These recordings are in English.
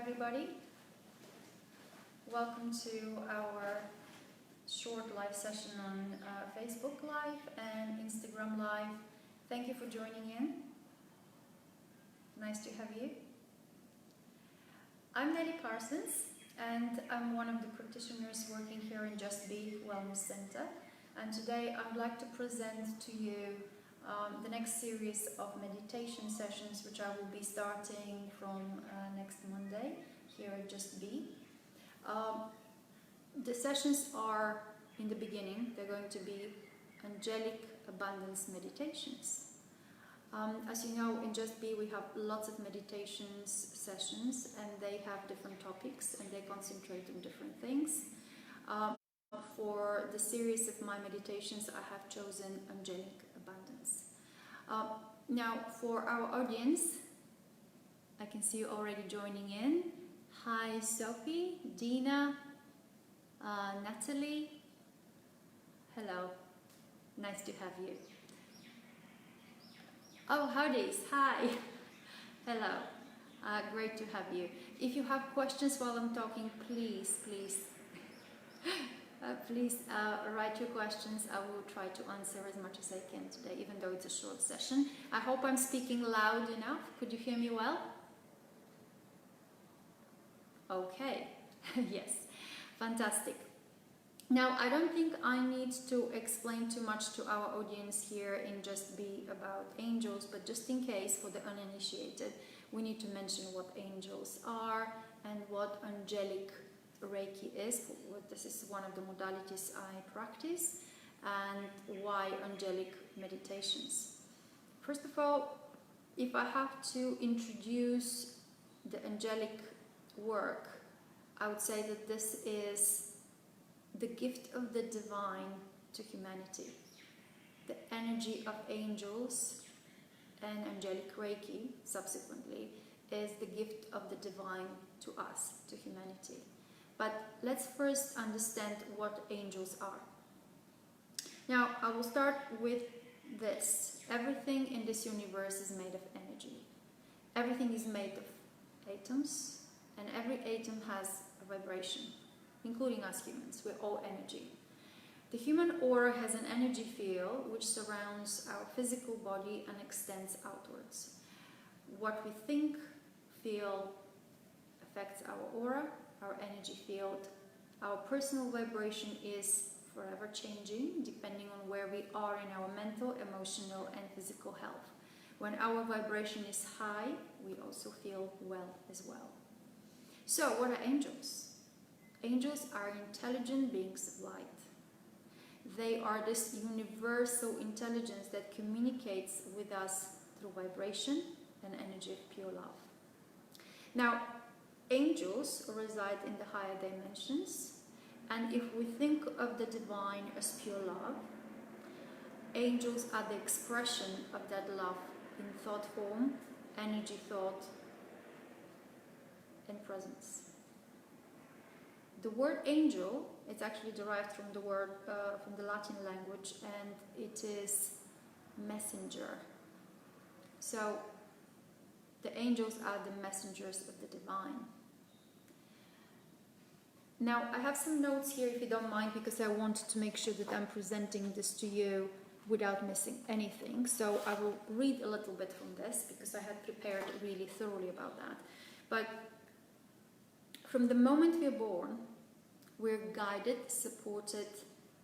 everybody. Welcome to our short live session on Facebook Live and Instagram Live. Thank you for joining in. Nice to have you. I'm Nellie Parsons and I'm one of the practitioners working here in Just Be Wellness Center. And today I would like to present to you the next series of meditation sessions, which I will be starting from next Monday here at Just Be. The sessions are in the beginning, they're going to be angelic abundance meditations. As you know, in Just Be we have lots of meditations sessions and they have different topics and they concentrate on different things. For the series of my meditations I have chosen angelic abundance. Now for our audience, I can see you already joining in. Hi Sophie, Dina, Natalie, hello, nice to have you. Oh, howdies, hi, hello, great to have you. If you have questions while I'm talking, please write your questions. I will try to answer as much as I can today, even though it's a short session. I hope I'm speaking loud enough. Could you hear me well? Okay, yes, fantastic. Now, I don't think I need to explain too much to our audience here in Just Be about angels, but just in case for the uninitiated, we need to mention what angels are and what angelic reiki is. This is one of the modalities I practice, and why angelic meditations. First of all, if I have to introduce the angelic work, I would say that this is the gift of the divine to humanity. The energy of angels and angelic reiki subsequently is the gift of the divine to us, to humanity. But let's first understand what angels are. Now, I will start with this. Everything in this universe is made of energy. Everything is made of atoms, and every atom has a vibration, including us humans. We're all energy. The human aura has an energy field which surrounds our physical body and extends outwards. What we think, feel, affects our aura, our energy field. Our personal vibration is forever changing depending on where we are in our mental, emotional and physical health. When our vibration is high, we also feel well as well. So what are angels? Angels are intelligent beings of light. They are this universal intelligence that communicates with us through vibration and energy of pure love. Now, angels reside in the higher dimensions, and if we think of the divine as pure love, angels are the expression of that love in thought form, energy thought, and presence. The word angel, it's actually derived from the word, from the Latin language, and it is messenger. So the angels are the messengers of the divine. Now, I have some notes here, if you don't mind, because I want to make sure that I'm presenting this to you without missing anything. So I will read a little bit from this, because I had prepared really thoroughly about that. But from the moment we are born, we're guided, supported,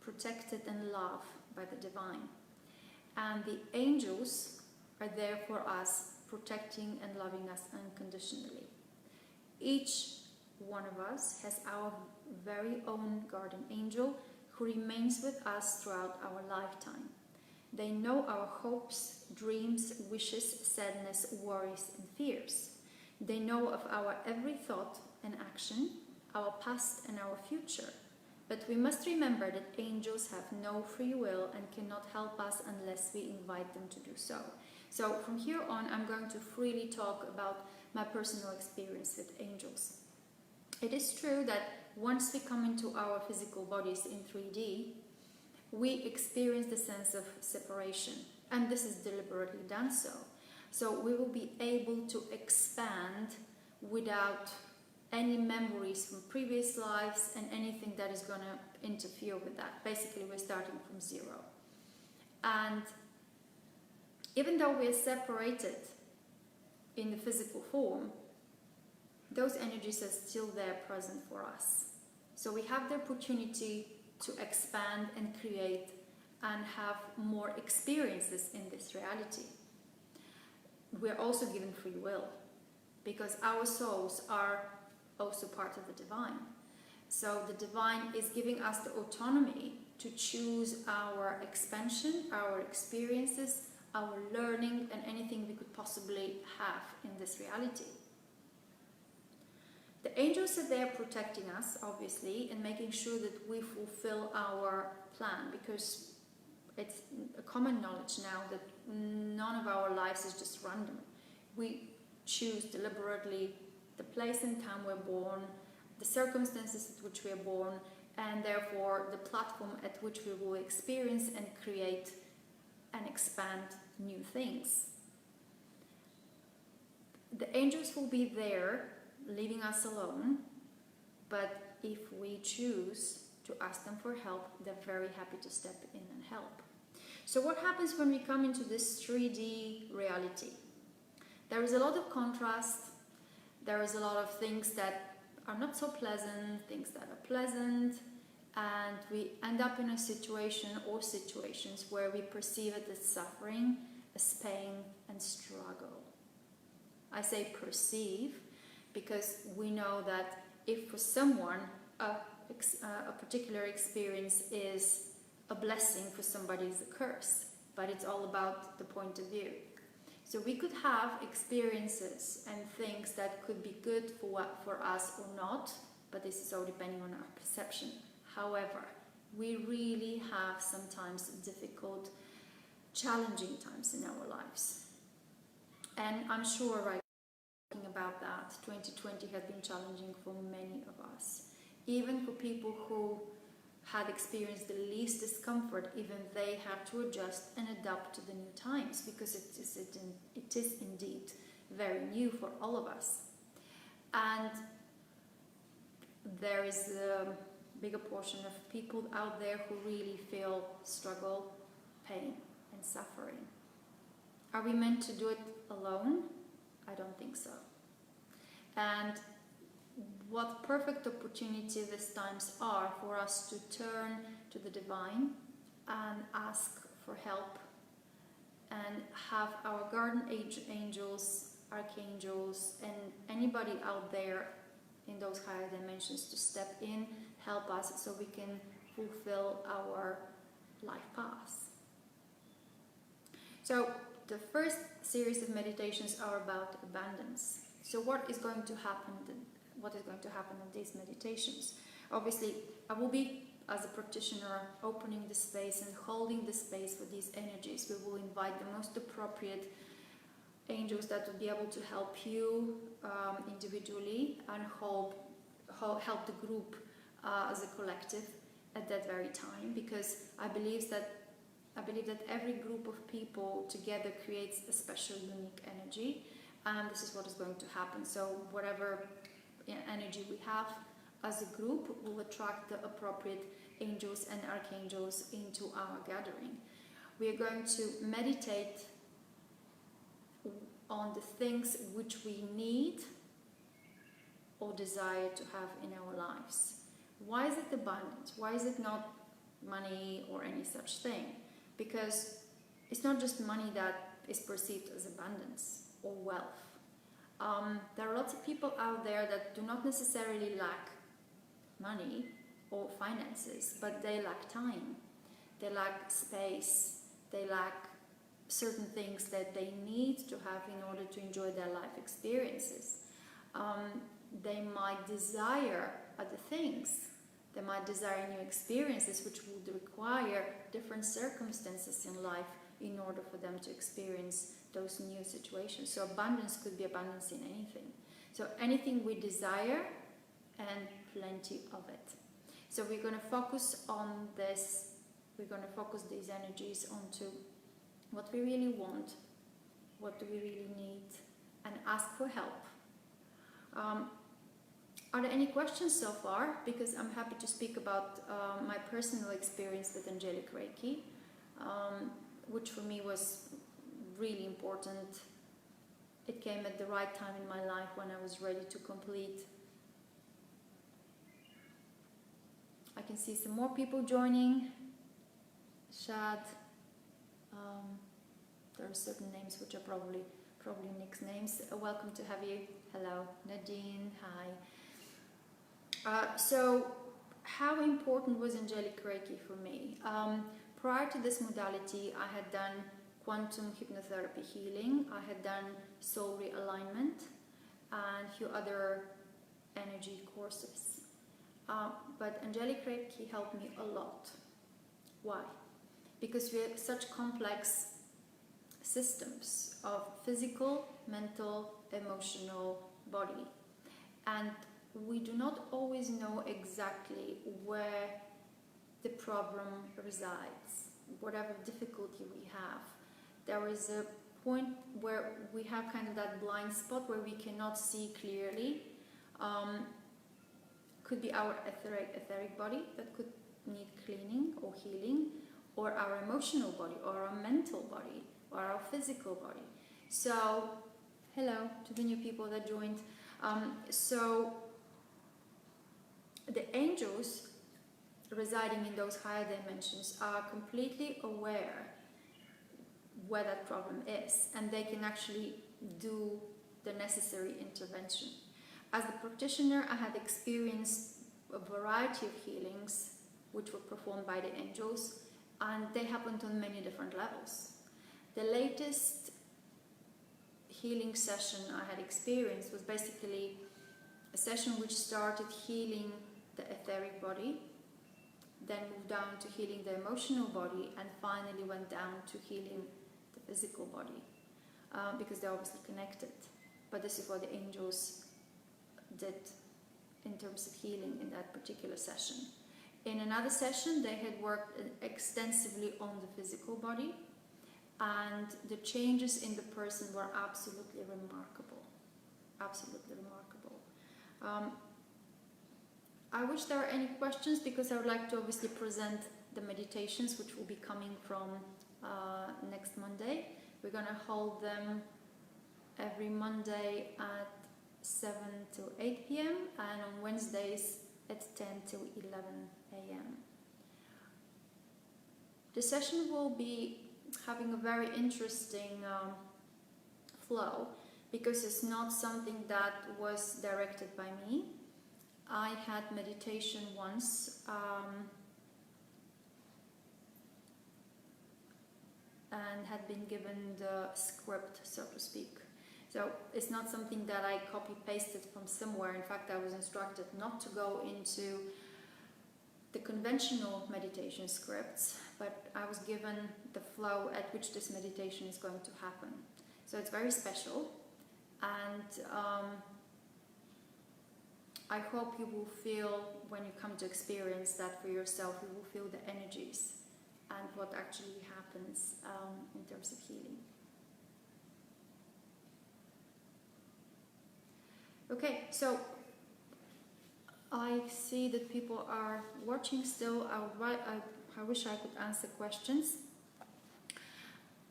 protected and loved by the divine. And the angels are there for us, protecting and loving us unconditionally. Each one of us has our very own guardian angel who remains with us throughout our lifetime. They know our hopes, dreams, wishes, sadness, worries and fears. They know of our every thought and action, our past and our future. But we must remember that angels have no free will and cannot help us unless we invite them to do so. So from here on, I'm going to freely talk about my personal experience with angels. It is true that once we come into our physical bodies in 3D, we experience the sense of separation, and this is deliberately done so. So we will be able to expand without any memories from previous lives and anything that is going to interfere with that. Basically, we're starting from zero. And even though we're separated in the physical form, those energies are still there present for us. So we have the opportunity to expand and create and have more experiences in this reality. We're also given free will, because our souls are also part of the divine. So the divine is giving us the autonomy to choose our expansion, our experiences, our learning, and anything we could possibly have in this reality. The angels are there protecting us, obviously, and making sure that we fulfill our plan, because it's a common knowledge now that none of our lives is just random. We choose deliberately the place and time we're born, the circumstances at which we are born, and therefore the platform at which we will experience and create and expand new things. The angels will be there, leaving us alone, but if we choose to ask them for help, they're very happy to step in and help. So what happens when we come into this 3D reality? There is a lot of contrast, there is a lot of things that are not so pleasant, things that are pleasant, and we end up in a situation or situations where we perceive it as suffering, as pain and struggle. I say perceive because we know that if for someone a particular experience is a blessing, for somebody is a curse, but it's all about the point of view. So we could have experiences and things that could be good for us or not, but this is all depending on our perception. However, we really have sometimes difficult, challenging times in our lives. And I'm sure right now, talking about that, 2020 has been challenging for many of us. Even for people who had experienced the least discomfort, even they had to adjust and adapt to the new times, because it is indeed very new for all of us. And there is a bigger portion of people out there who really feel struggle, pain and suffering. Are we meant to do it alone? I don't think so. And what perfect opportunity these times are for us to turn to the divine and ask for help and have our guardian angels, archangels, and anybody out there in those higher dimensions to step in, help us so we can fulfill our life path. So the first series of meditations are about abundance. So what is going to happen in these meditations? Obviously, I will be, as a practitioner, opening the space and holding the space for these energies. We will invite the most appropriate angels that will be able to help you individually and help the group as a collective at that very time, because I believe that every group of people together creates a special, unique energy, and this is what is going to happen. So whatever energy we have as a group will attract the appropriate angels and archangels into our gathering. We are going to meditate on the things which we need or desire to have in our lives. Why is it abundance? Why is it not money or any such thing? Because it's not just money that is perceived as abundance or wealth. There are lots of people out there that do not necessarily lack money or finances, but they lack time, they lack space, they lack certain things that they need to have in order to enjoy their life experiences. They might desire other things. They might desire new experiences which would require different circumstances in life in order for them to experience those new situations. So abundance could be abundance in anything. So anything we desire and plenty of it. So we're going to focus on this. We're going to focus these energies onto what we really want, what do we really need, and ask for help. Are there any questions so far? Because I'm happy to speak about my personal experience with angelic Reiki, which for me was really important. It came at the right time in my life when I was ready to complete. I can see some more people joining. Shad. There are certain names which are probably Nick's names. Welcome to have you. Hello, Nadine. Hi. So, how important was angelic Reiki for me? Prior to this modality, I had done quantum hypnotherapy healing. I had done soul realignment and a few other energy courses. But angelic Reiki helped me a lot. Why? Because we have such complex systems of physical, mental, emotional, body. And we do not always know exactly where the problem resides, whatever difficulty we have. There is a point where we have kind of that blind spot where we cannot see clearly. Could be our etheric body that could need cleaning or healing, or our emotional body, or our mental body, or our physical body. So, hello to the new people that joined. So, the angels residing in those higher dimensions are completely aware where that problem is, and they can actually do the necessary intervention. As a practitioner, I had experienced a variety of healings which were performed by the angels, and they happened on many different levels. The latest healing session I had experienced was basically a session which started healing the etheric body, then moved down to healing the emotional body, and finally went down to healing the physical body, because they're obviously connected. But this is what the angels did in terms of healing in that particular session. In another session, they had worked extensively on the physical body, and the changes in the person were absolutely remarkable. Absolutely remarkable. I wish there were any questions, because I would like to obviously present the meditations which will be coming from next Monday. We're going to hold them every Monday at 7 to 8 p.m. and on Wednesdays at 10 to 11 a.m. The session will be having a very interesting flow, because it's not something that was directed by me. I had meditation once and had been given the script, so to speak. So it's not something that I copy-pasted from somewhere. In fact, I was instructed not to go into the conventional meditation scripts, but I was given the flow at which this meditation is going to happen. So it's very special, and I hope you will feel, when you come to experience that for yourself, you will feel the energies and what actually happens in terms of healing. Okay, so I see that people are watching still. I wish I could answer questions.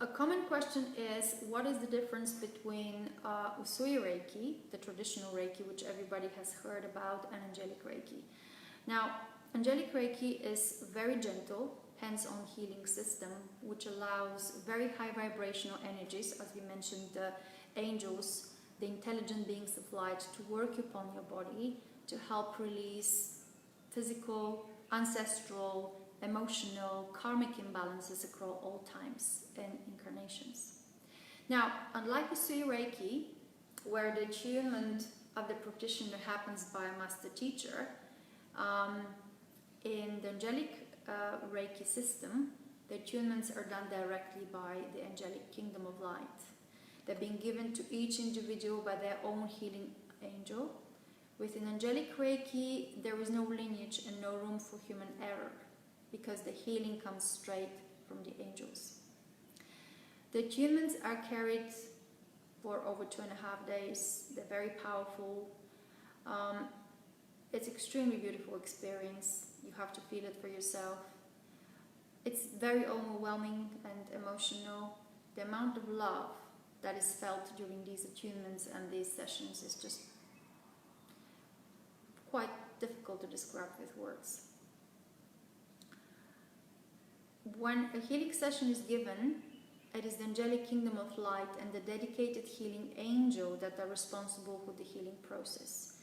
A common question is, what is the difference between Usui Reiki, the traditional Reiki, which everybody has heard about, and angelic Reiki? Now, angelic Reiki is very gentle, hands-on healing system, which allows very high vibrational energies, as we mentioned, the angels, the intelligent beings of light, to work upon your body to help release physical, ancestral, emotional, karmic imbalances across all times and incarnations. Now, unlike Usui Reiki, where the attunement of the practitioner happens by a master teacher, in the angelic Reiki system, the attunements are done directly by the angelic kingdom of light. They're being given to each individual by their own healing angel. Within angelic Reiki, there is no lineage and no room for human error, because the healing comes straight from the angels. The attunements are carried for over 2.5 days. They're very powerful. It's extremely beautiful experience. You have to feel it for yourself. It's very overwhelming and emotional. The amount of love that is felt during these attunements and these sessions is just quite difficult to describe with words. When a healing session is given, it is the angelic kingdom of light and the dedicated healing angel that are responsible for the healing process.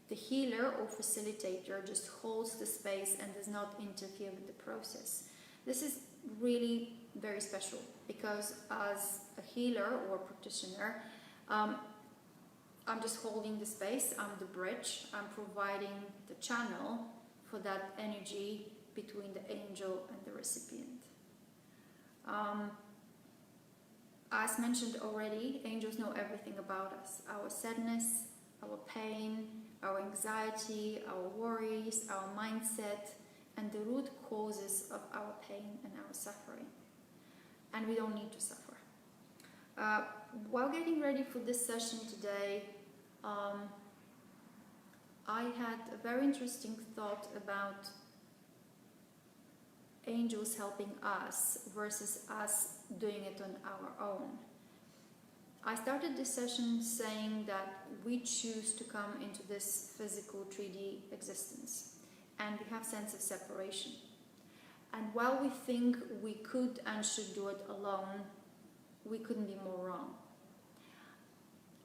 The healer or facilitator just holds the space and does not interfere with the process. This is really very special because as a healer or practitioner, I'm just holding the space, I'm the bridge, I'm providing the channel for that energy between the angel and the recipient. As mentioned already, angels know everything about us, our sadness, our pain, our anxiety, our worries, our mindset, and the root causes of our pain and our suffering. And we don't need to suffer. While getting ready for this session today, I had a very interesting thought about angels helping us versus us doing it on our own. I started this session saying that we choose to come into this physical 3D existence and we have sense of separation. And while we think we could and should do it alone, we couldn't be more wrong.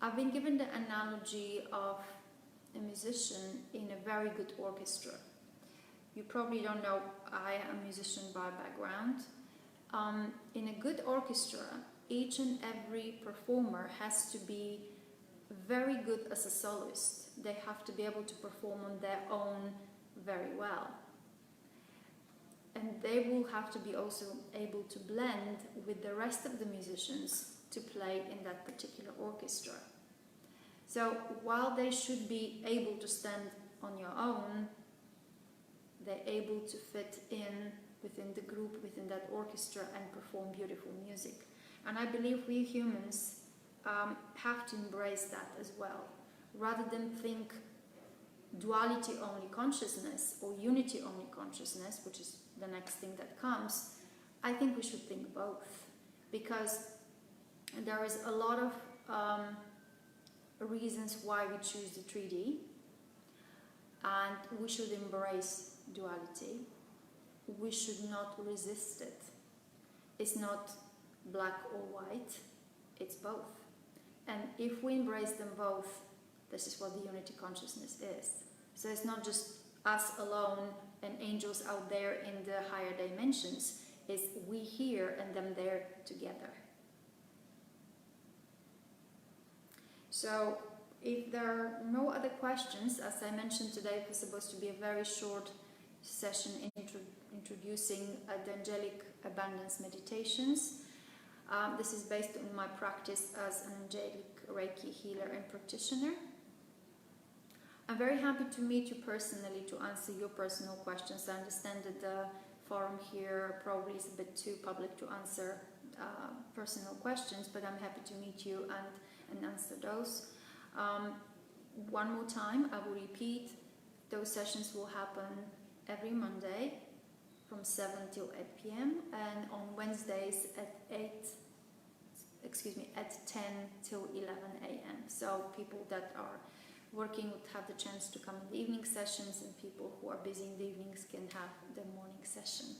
I've been given the analogy of a musician in a very good orchestra. You probably don't know, I am a musician by background. In a good orchestra, each and every performer has to be very good as a soloist. They have to be able to perform on their own very well. And they will have to be also able to blend with the rest of the musicians to play in that particular orchestra. So while they should be able to stand on your own, they're able to fit in within the group, within that orchestra, and perform beautiful music. And I believe we humans have to embrace that as well. Rather than think duality only consciousness or unity only consciousness, which is the next thing that comes, I think we should think both. Because there is a lot of reasons why we choose the 3D, and we should embrace duality. We should not resist it. It's not black or white, it's both. And if we embrace them both, this is what the unity consciousness is. So it's not just us alone and angels out there in the higher dimensions, it's we here and them there together. So if there are no other questions, as I mentioned today, it was supposed to be a very short session introducing the angelic abundance meditations. This is based on my practice as an angelic reiki healer and practitioner. I'm very happy to meet you personally to answer your personal questions. I understand that the forum here probably is a bit too public to answer personal questions, but I'm happy to meet you and answer those. One more time, I will repeat, those sessions will happen every Monday from 7 till 8 p.m. and on Wednesdays at 10 till 11 a.m. So people that are working would have the chance to come in the evening sessions, and people who are busy in the evenings can have the morning session.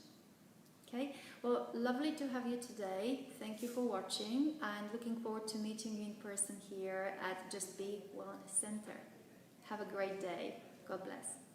Okay, well, lovely to have you today. Thank you for watching, and looking forward to meeting you in person here at Just Be Wellness Center. Have a great day. God bless.